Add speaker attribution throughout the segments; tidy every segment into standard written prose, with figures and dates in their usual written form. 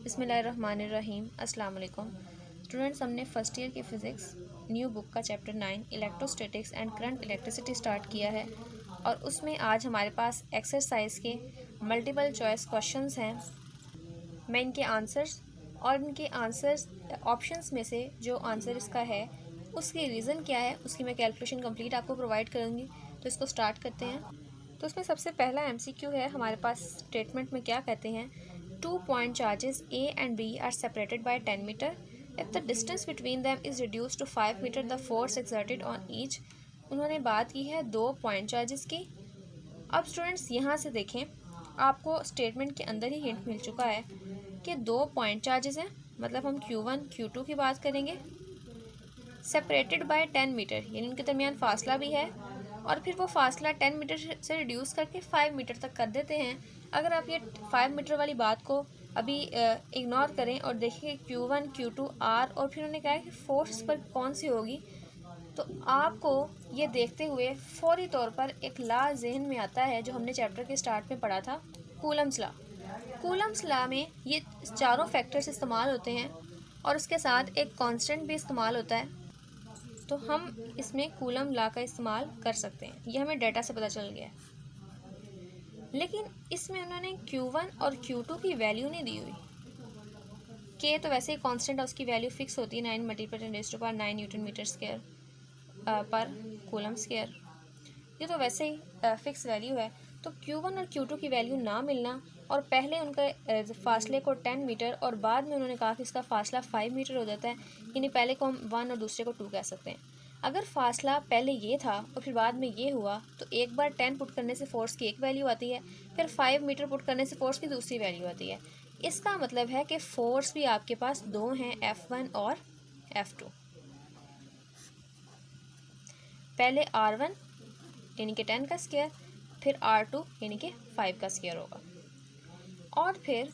Speaker 1: बिस्मिल्लाहिर्रहमानिर्रहीम। अस्सलाम वालेकुम स्टूडेंट्स, हमने फ़र्स्ट ईयर की फ़िज़िक्स न्यू बुक का chapter 9 electrostatics and current electricity start किया है और उसमें आज हमारे पास एक्सरसाइज के मल्टीपल चॉइस क्वेश्चंस हैं। मैं इनके आंसर्स और इनके आंसर्स ऑप्शंस में से जो आंसर इसका है उसकी रीज़न क्या है उसकी मैं कैलकुलेशन कंप्लीट आपको प्रोवाइड करूँगी। तो इसको स्टार्ट करते हैं। तो उसमें सबसे पहला MCQ है हमारे पास। स्टेटमेंट में क्या कहते हैं, 2 point charges A and B are separated by 10 meter. If the distance between them is reduced to 5 meter, the force exerted on each. उन्होंने बात की है 2 पॉइंट चार्जेस की। अब स्टूडेंट्स यहाँ से देखें, आपको स्टेटमेंट के अंदर ही हिंट मिल चुका है कि 2 पॉइंट चार्जेस हैं, मतलब हम Q1 Q2 की बात करेंगे। सेपरेटेड बाय 10 मीटर यानी उनके दरमियान फासला भी है और फिर वो फासला 10 मीटर से रिड्यूस करके 5 मीटर तक कर देते हैं। अगर आप ये 5 मीटर वाली बात को अभी इग्नोर करें और देखें Q1 Q2 R और फिर उन्होंने कहा है कि फोर्स पर कौन सी होगी, तो आपको ये देखते हुए फौरी तौर पर एक लॉ जहन में आता है जो हमने चैप्टर के स्टार्ट में पढ़ा था, कूलम्स लॉ। कूलम्स लॉ में ये चारों फैक्टर्स इस्तेमाल होते हैं और उसके साथ एक कांस्टेंट भी इस्तेमाल होता है। तो हम इसमें कूलम लॉ का इस्तेमाल कर सकते हैं, ये हमें डाटा से पता चल गया है। लेकिन इसमें उन्होंने Q1 और Q2 की वैल्यू नहीं दी हुई। K तो वैसे ही कांस्टेंट है, उसकी वैल्यू फिक्स होती है 9 मल्टीप्लाई 10⁻⁹ न्यूटन मीटर स्क्वायर पर कूलम स्क्वायर। ये तो वैसे ही फिक्स वैल्यू है। तो Q1 और Q2 की वैल्यू ना मिलना और पहले उनके फासले को 10 मीटर और बाद में उन्होंने कहा कि इसका फासला 5 मीटर हो जाता है, यानी पहले को हम 1 और दूसरे को 2 कह सकते हैं। अगर फासला पहले ये था और फिर बाद में ये हुआ तो एक बार 10 पुट करने से फोर्स की एक वैल्यू आती है, फिर 5 मीटर पुट करने से फोर्स की दूसरी वैल्यू आती है। इसका मतलब है कि फोर्स भी आपके पास दो हैं, F1 और F2। पहले R1 यानी कि 10 का स्क्वायर, फिर R2 यानी कि 5 का स्क्वायर होगा। और फिर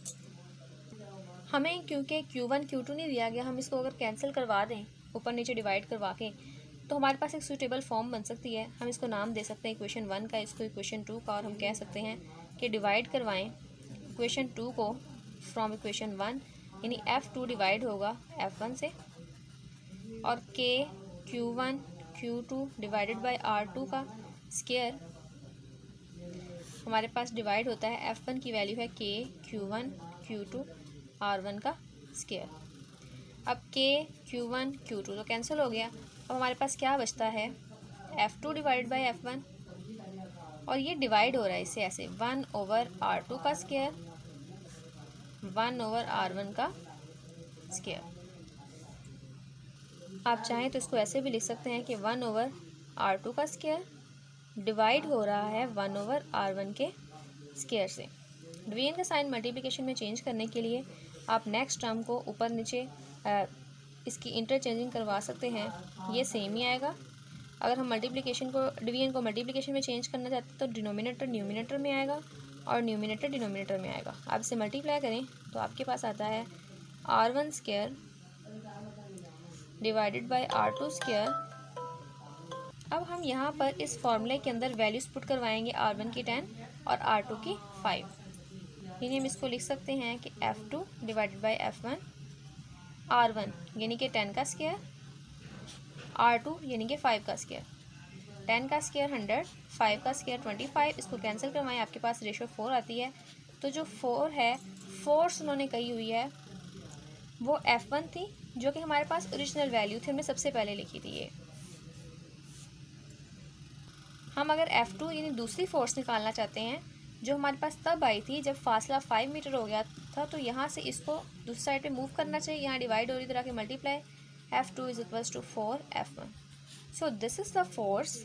Speaker 1: हमें क्योंकि Q1 Q2 नहीं दिया गया, हम इसको अगर कैंसिल करवा दें ऊपर नीचे डिवाइड करवा के, तो हमारे पास एक सूटेबल फॉर्म बन सकती है। हम इसको नाम दे सकते हैं इक्वेशन 1 का, इसको इक्वेशन 2 का, और हम कह सकते हैं कि डिवाइड करवाएं इक्वेशन 2 को फ्रॉम इक्वेशन 1, यानी F2 डिवाइड होगा F1 से और K Q1 Q2 divided by R2 का स्क्वायर हमारे पास डिवाइड होता है। F1 की वैल्यू है K Q1 Q2 R1 का स्क्वायर। अब K Q1 Q2 तो कैंसिल हो गया। अब हमारे पास क्या बचता है, F2 डिवाइडेड बाई F1 और ये डिवाइड हो रहा है इससे ऐसे 1/R2 का स्क्वायर 1/R1 का स्क्वायर। आप चाहें तो इसको ऐसे भी लिख सकते हैं कि 1/R2 का स्क्वायर डिवाइड हो रहा है 1/R1 के स्क्वायर से। डिवीजन का साइन मल्टीप्लिकेशन में चेंज करने के लिए आप नेक्स्ट टर्म को ऊपर नीचे इसकी इंटरचेंजिंग करवा सकते हैं, ये सेम ही आएगा। अगर हम मल्टीप्लिकेशन को डिवीजन को मल्टीप्लिकेशन में चेंज करना चाहते हैं तो डिनोमिनेटर न्यूमिनेटर में आएगा और न्यूमिनेटर डिनोमिनेटर में आएगा। आप इसे मल्टीप्लाई करें तो आपके पास आता है R1 square divided by R2 square. अब हम यहाँ पर इस फॉर्मूले के अंदर वैल्यूज पुट करवाएंगे, R1 की 10 और R2 की 5, यानी हम इसको लिख सकते हैं कि F2 divided by F1, R1 यानी कि 10 का स्क्वायर, R2 यानी कि 5 का स्क्वायर। 10 का स्क्वायर 100, 5 का स्क्वायर 25। इसको कैंसिल करवाएं, आपके पास रेशो 4 आती है। तो जो 4 है, फोर्स उन्होंने कही हुई है वो F1 थी, जो कि हमारे पास ओरिजिनल वैल्यू थी, हमने सबसे पहले लिखी थी ये। हम अगर F2 यानी दूसरी फोर्स निकालना चाहते हैं जो हमारे पास तब आई थी जब फासला 5 मीटर हो गया था, तो यहाँ से इसको दूसरी साइड पे मूव करना चाहिए, यहाँ डिवाइड हो रही तरह के multiply. F2 is equals to 4F1। So this is the force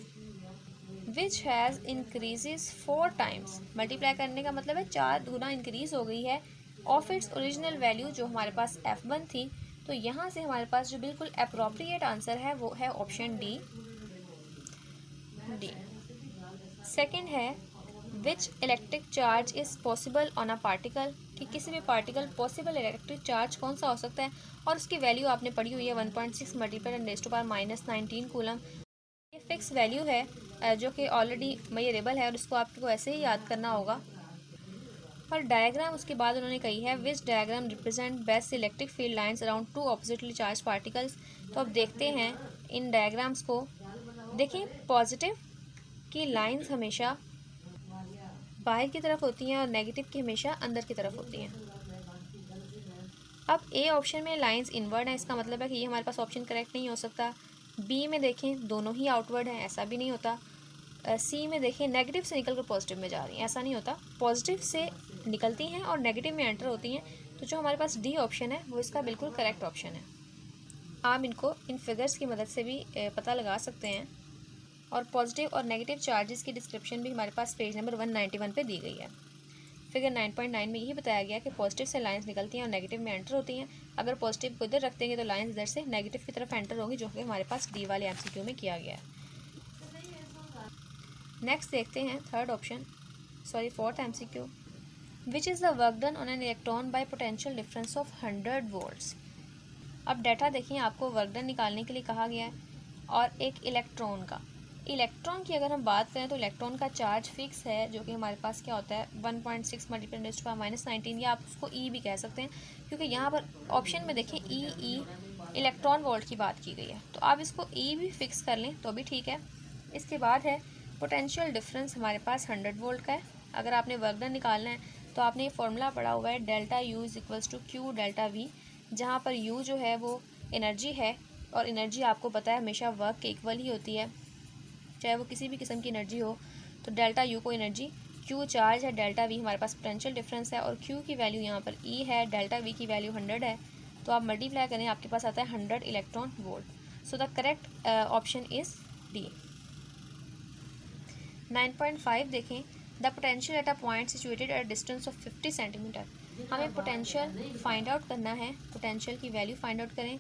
Speaker 1: which has increases 4 times. Multiply करने का मतलब है 4 गुना इंक्रीज हो गई है ऑफ इट्स ओरिजिनल वैल्यू जो हमारे पास F1 थी। तो यहाँ से हमारे पास जो बिल्कुल अप्रोप्रिएट आंसर है वो है ऑप्शन डी। सेकेंड है विच electric charge is possible on a particle, कि किसी भी पार्टिकल पॉसिबल इलेक्ट्रिक चार्ज कौन सा हो सकता है, और उसकी वैल्यू आपने पढ़ी हुई है 1.6 मल्टीप्लाई 10⁻⁻19 कूलम। ये फिक्स वैल्यू है जो कि ऑलरेडी मेजरेबल है और इसको आपको ऐसे ही याद करना होगा। और डायग्राम उसके बाद उन्होंने कही है which diagram represent best electric field lines around two oppositely charge particles. तो अब देखते हैं इन डायग्राम्स को। देखें पॉजिटिव की लाइंस हमेशा बाहर की तरफ होती हैं और नेगेटिव की हमेशा अंदर की तरफ होती हैं। अब ए ऑप्शन में लाइंस इनवर्ड है, इसका मतलब है कि ये हमारे पास ऑप्शन करेक्ट नहीं हो सकता। बी में देखें दोनों ही आउटवर्ड हैं, ऐसा भी नहीं होता। सी में देखें नेगेटिव से निकल कर पॉजिटिव में जा रही हैं, ऐसा नहीं होता। पॉजिटिव से निकलती हैं और नेगेटिव में एंटर होती हैं। तो जो हमारे पास डी ऑप्शन है वो इसका बिल्कुल करेक्ट ऑप्शन है। आप इनको इन फिगर्स की मदद से भी पता लगा सकते हैं। और पॉजिटिव और नेगेटिव चार्जेस की डिस्क्रिप्शन भी हमारे पास पेज नंबर 191 पे दी गई है। फिगर 9.9 में यही बताया गया कि पॉजिटिव से लाइंस निकलती हैं और नेगेटिव में एंटर होती हैं। अगर पॉजिटिव को इधर रख देंगे तो लाइंस इधर से नेगेटिव की तरफ एंटर होंगी, जो कि हमारे पास डी वाले एमसीक्यू में किया गया है। नेक्स्ट देखते हैं fourth MCQ. Which is the work done on an electron by potential difference of 100 volts. अब डाटा देखिए, आपको वर्क डन निकालने के लिए कहा गया है और एक इलेक्ट्रॉन की अगर हम बात करें तो इलेक्ट्रॉन का चार्ज फिक्स है, जो कि हमारे पास क्या होता है 1.6 × 10⁻⁻⁹ या आप उसको ई भी कह सकते हैं, क्योंकि यहाँ पर ऑप्शन में देखें ई इलेक्ट्रॉन वोल्ट की बात की गई है। तो आप इसको ई भी फिक्स कर लें तो भी ठीक है। इसके बाद है पोटेंशियल डिफरेंस, हमारे पास 100 वोल्ट का है। अगर आपने वर्क डन निकालना है तो आपने ये फॉर्मूला पढ़ा हुआ है delta U is equals to Q delta V, जहाँ पर यू जो है वो एनर्जी है और एनर्जी आपको पता है हमेशा वर्क के इक्वल ही होती है, चाहे वो किसी भी किस्म की एनर्जी हो। तो डेल्टा यू को एनर्जी, क्यू चार्ज है, डेल्टा वी हमारे पास पोटेंशियल डिफरेंस है और क्यू की वैल्यू यहाँ पर ई है, डेल्टा वी की वैल्यू 100 है। तो आप मल्टीप्लाई करें, आपके पास आता है 100 electron volt. So the correct option is D. 9.5 देखें, the potential at a point situated at a distance of 50 centimetre. हमें पोटेंशियल फाइंड आउट करना है, पोटेंशियल की वैल्यू फाइंड आउट करें।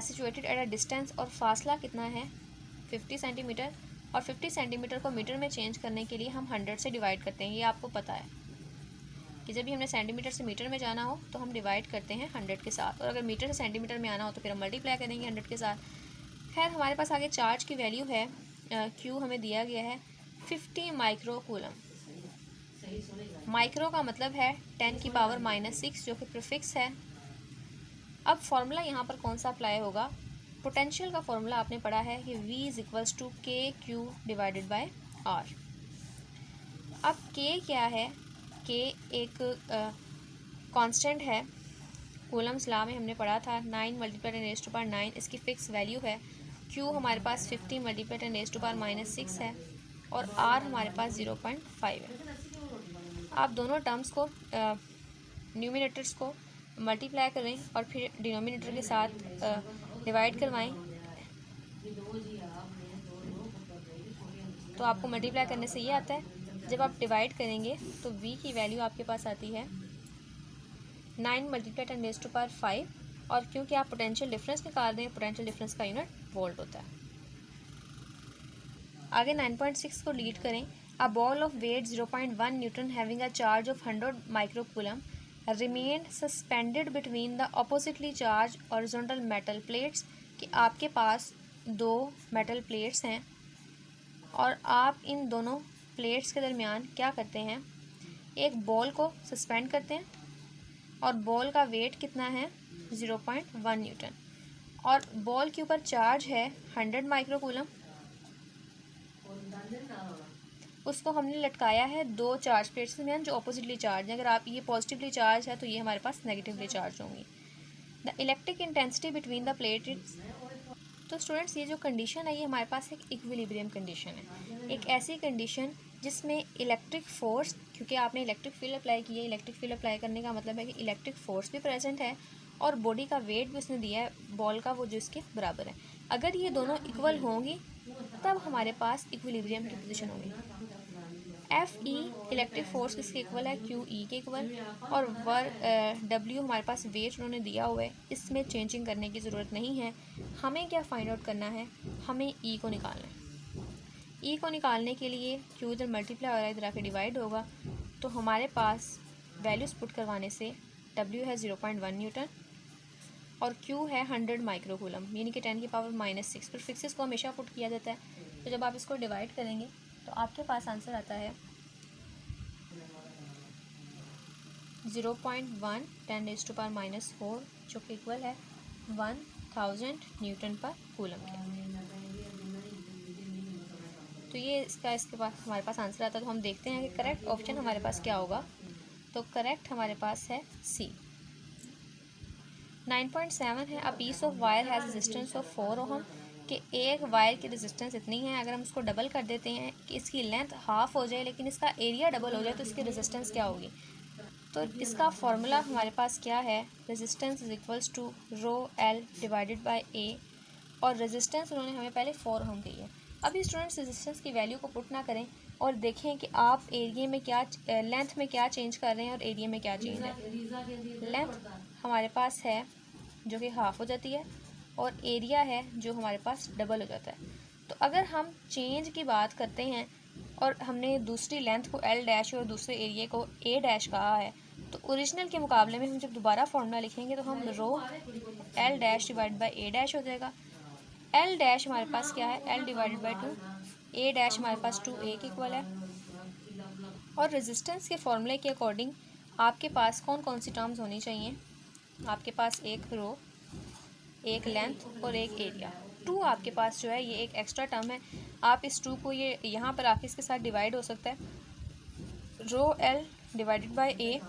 Speaker 1: सिचुएटेड एट अ डिस्टेंस और फासला कितना है 50 सेंटीमीटर, और 50 सेंटीमीटर को मीटर में चेंज करने के लिए हम 100 से डिवाइड करते हैं। ये आपको पता है कि जब भी हमने सेंटीमीटर से मीटर में जाना हो तो हम डिवाइड करते हैं 100 के साथ, और अगर मीटर से सेंटीमीटर में आना हो तो फिर हम मल्टीप्लाई करेंगे 100 के साथ। खैर हमारे पास आगे चार्ज की वैल्यू है, क्यू हमें दिया गया है 50 माइक्रो कूलम। माइक्रो का मतलब है 10⁻⁻⁶, जो कि प्रीफिक्स है। अब फॉर्मूला यहाँ पर कौन सा अप्लाई होगा? पोटेंशियल का फॉर्मूला आपने पढ़ा है कि V इज इक्वल्स टू के क्यू डिवाइडेड बाय आर। अब के क्या है? के एक कांस्टेंट है, कूलम्स लॉ में हमने पढ़ा था 9 × 10⁻⁹ इसकी फिक्स वैल्यू है। क्यू हमारे पास 50 × 10⁻⁶ है और आर हमारे पास 0.5 है। आप दोनों टर्म्स को न्यूमिनेटर्स को मल्टीप्लाई करें और फिर डिनोमिनेटर के साथ डिवाइड करवाएं, तो आपको मल्टीप्लाई करने से ये आता है। जब आप डिवाइड करेंगे तो v की वैल्यू आपके पास आती है 9 × 10⁻⁵, और क्योंकि आप पोटेंशियल डिफरेंस निकाल रहे हैं, पोटेंशियल डिफरेंस का यूनिट वोल्ट होता है। आगे 9.6 को लीड करें। A ball of weight 0.1 newton having a charge of 100 microcoulomb remained suspended between the oppositely charged horizontal metal plates, कि आपके पास दो मेटल प्लेट्स हैं और आप इन दोनों प्लेट्स के दरमियान क्या करते हैं, एक बॉल को सस्पेंड करते हैं और बॉल का वेट कितना है 0.1 न्यूटन, और बॉल के ऊपर चार्ज है 100 माइक्रोकूलम। उसको हमने लटकाया है दो चार्ज प्लेट्स के दरमियान जो ऑपोजिटली चार्ज है। अगर आप ये पॉजिटिवली चार्ज है तो ये हमारे पास नेगेटिवली चार्ज होंगी। The electric intensity between the plate. तो स्टूडेंट्स ये जो कंडीशन है ये हमारे पास एक इक्विलिब्रियम कंडीशन है, एक ऐसी कंडीशन जिसमें इलेक्ट्रिक फोर्स, क्योंकि आपने इलेक्ट्रिक फील्ड अप्लाई की है, इलेक्ट्रिक फील्ड अप्लाई करने का मतलब है कि इलेक्ट्रिक फोर्स भी प्रेजेंट है और बॉडी का वेट भी उसने दिया है बॉल का, वो जो इसके बराबर है। अगर ये दोनों इक्वल होंगी तब हमारे पास इक्विलिब्रियम की पोजीशन होगी। एफ ई इलेक्ट्रिक फोर्स किसके इक्वल है, क्यू ई के इक्वल, और डब्ल्यू हमारे पास वेट उन्होंने दिया हुआ है, इसमें चेंजिंग करने की ज़रूरत नहीं है। हमें क्या फाइंड आउट करना है, हमें ई को निकालना है। ई को निकालने के लिए क्यू इधर मल्टीप्लाई हो रहा है, इधर आके डिवाइड होगा, तो हमारे पास वैल्यूज़ पुट करवाने से डब्ल्यू है 0.1 न्यूटन और क्यू है 100 माइक्रोकूलम, यानी कि 10⁻⁻⁶। पर फिक्सेस को हमेशा पुट किया जाता है, तो जब आप इसको डिवाइड करेंगे तो आपके पास आंसर आता है 0.1 10⁻⁻⁴ जो कि इक्वल है 1000 न्यूटन पर कूलम के। तो ये इसके पास हमारे पास आंसर आता है। तो हम देखते हैं कि करेक्ट ऑप्शन हमारे पास क्या होगा। तो करेक्ट हमारे पास है सी। 9.7 है, a piece of wire has resistance of 4 ohm, कि एक वायर की रेजिस्टेंस इतनी है, अगर हम उसको डबल कर देते हैं कि इसकी लेंथ हाफ हो जाए लेकिन इसका एरिया डबल हो जाए तो इसकी रेजिस्टेंस क्या होगी। तो इसका फॉर्मूला हमारे पास क्या है, resistance is equals to rho L divided by A, और रेजिस्टेंस उन्होंने हमें पहले 4 ओहम दी है। अभी स्टूडेंट्स रेजिस्टेंस की वैल्यू को पुट ना करें और देखें कि आप एरिया में क्या लेंथ में क्या चेंज कर रहे हैं और एरिया में क्या चेंज है। लेंथ हमारे पास है जो कि हाफ हो जाती है और एरिया है जो हमारे पास डबल हो जाता है। तो अगर हम चेंज की बात करते हैं और हमने दूसरी लेंथ को एल डैश और दूसरे एरिया को ए डैश कहा है, तो ओरिजिनल के मुकाबले में हम जब दोबारा फॉर्मूला लिखेंगे तो हम rho L dash divide by A dash हो जाएगा। एल डैश हमारे पास क्या है, L divided by 2, A dash हमारे पास 2a के इक्वल है। और रेजिस्टेंस के फॉर्मूले के अकॉर्डिंग आपके पास कौन कौन सी टर्म्स होनी चाहिए। आपके पास एक रो, एक लेंथ और एक एरिया। 2 आपके पास जो है ये एक एक्स्ट्रा टर्म है, आप इस 2 को ये यहाँ पर आके इसके साथ डिवाइड हो सकता है। रो एल डिवाइडेड बाय ए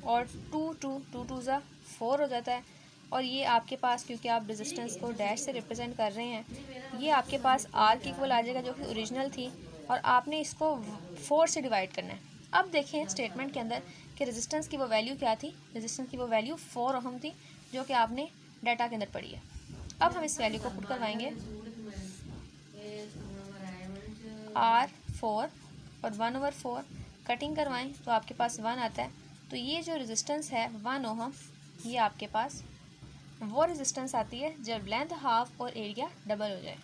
Speaker 1: और 2 ज़ा 4 हो जाता है। और ये आपके पास, क्योंकि आप रेजिस्टेंस को डैश से रिप्रेजेंट कर रहे हैं, ये आपके पास आर के इक्वल आ जाएगा जो कि ओरिजिनल थी, और आपने इसको 4 से डिवाइड करना है। अब देखें स्टेटमेंट के अंदर कि रेजिस्टेंस की वो वैल्यू क्या थी। रेजिस्टेंस की वो वैल्यू 4 ओहम थी जो कि आपने डाटा के अंदर पढ़ी है। अब हम इस वैल्यू को पुट करवाएंगे, R4 और 1/4 कटिंग करवाएं तो आपके पास 1 आता है। तो ये जो रेजिस्टेंस है 1 ओहम, ये आपके पास वो रेजिस्टेंस आती है जब लेंथ हाफ और एरिया डबल हो जाए।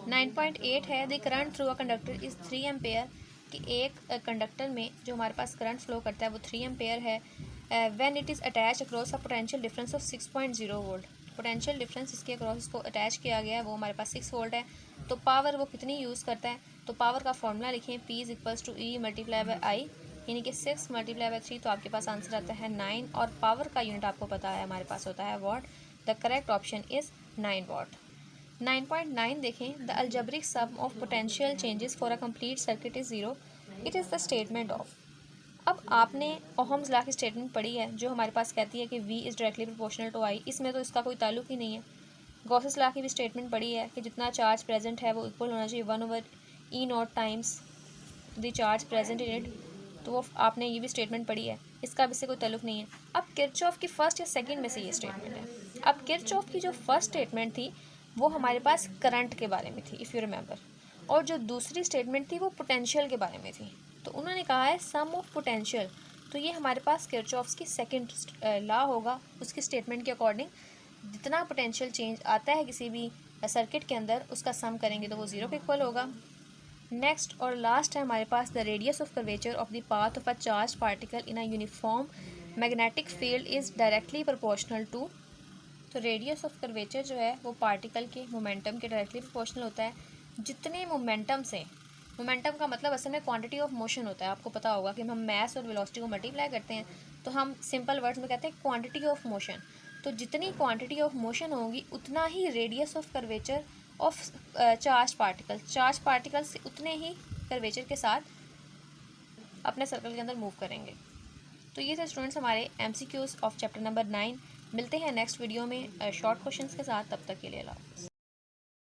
Speaker 1: 9.8 है, the current through a conductor is 3 ampere, कि एक कंडक्टर में जो हमारे पास करंट फ्लो करता है वो 3 एम्पेयर है। When it is attach across a potential difference of 6.0 volt, potential difference इसके अक्रॉस इसको अटैच किया गया है वो हमारे पास 6 वोल्ट है। तो पावर वो कितनी यूज़ करता है, तो पावर का फॉर्मूला लिखें, P is equals to E multiply by I, यानी कि 6 मल्टीप्लाई बाई 3, तो आपके पास आंसर आता है 9, और पावर का यूनिट आपको पता है हमारे पास होता है watt. The correct option is 9 watt. 9.9 देखें, the algebraic sum of potential changes for a complete circuit is 0, it is the statement of. अब आपने ओहम्स लॉ की स्टेटमेंट पढ़ी है जो हमारे पास कहती है कि V is directly proportional to I, इसमें तो इसका कोई ताल्लुक ही नहीं है। गॉसेस लॉ की भी स्टेटमेंट पढ़ी है कि जितना चार्ज प्रेजेंट है वो इक्वल होना चाहिए 1/E0 times the charge present in it, तो वो आपने ये भी स्टेटमेंट पढ़ी है, इसका भी से कोई ताल्लुक नहीं है। अब किरचॉफ की फर्स्ट या सेकंड में से ये स्टेटमेंट है। अब किरचॉफ की जो फर्स्ट स्टेटमेंट थी वो हमारे पास करंट के बारे में थी, इफ़ यू रिमेंबर, और जो दूसरी स्टेटमेंट थी वो पोटेंशियल के बारे में थी। तो उन्होंने कहा है सम ऑफ पोटेंशियल, तो ये हमारे पास किरचॉफ्स की सेकंड लॉ होगा। उसकी स्टेटमेंट के अकॉर्डिंग जितना पोटेंशियल चेंज आता है किसी भी सर्किट के अंदर उसका सम करेंगे तो वो 0 के इक्वल होगा। नेक्स्ट और लास्ट है हमारे पास, the radius of curvature of the path of a charge particle in a uniform magnetic field is directly proportional to, तो रेडियस ऑफ कर्वेचर जो है वो पार्टिकल के मोमेंटम के डायरेक्टली प्रोपोर्शनल होता है। जितने मोमेंटम से, मोमेंटम का मतलब असल में क्वांटिटी ऑफ मोशन होता है, आपको पता होगा कि हम मैस और वेलोसिटी को मल्टीप्लाई करते हैं तो हम सिंपल वर्ड्स में कहते हैं क्वांटिटी ऑफ मोशन। तो जितनी क्वांटिटी ऑफ मोशन होगी उतना ही radius of curvature of charge particle से उतने ही कर्वेचर के साथ अपने सर्कल के अंदर मूव करेंगे। तो ये थे स्टूडेंट्स हमारे MCQs ऑफ चैप्टर नंबर 9। मिलते हैं नेक्स्ट वीडियो में शॉर्ट क्वेश्चंस के साथ, तब तक के लिए अल्लाह हाफ़िज़।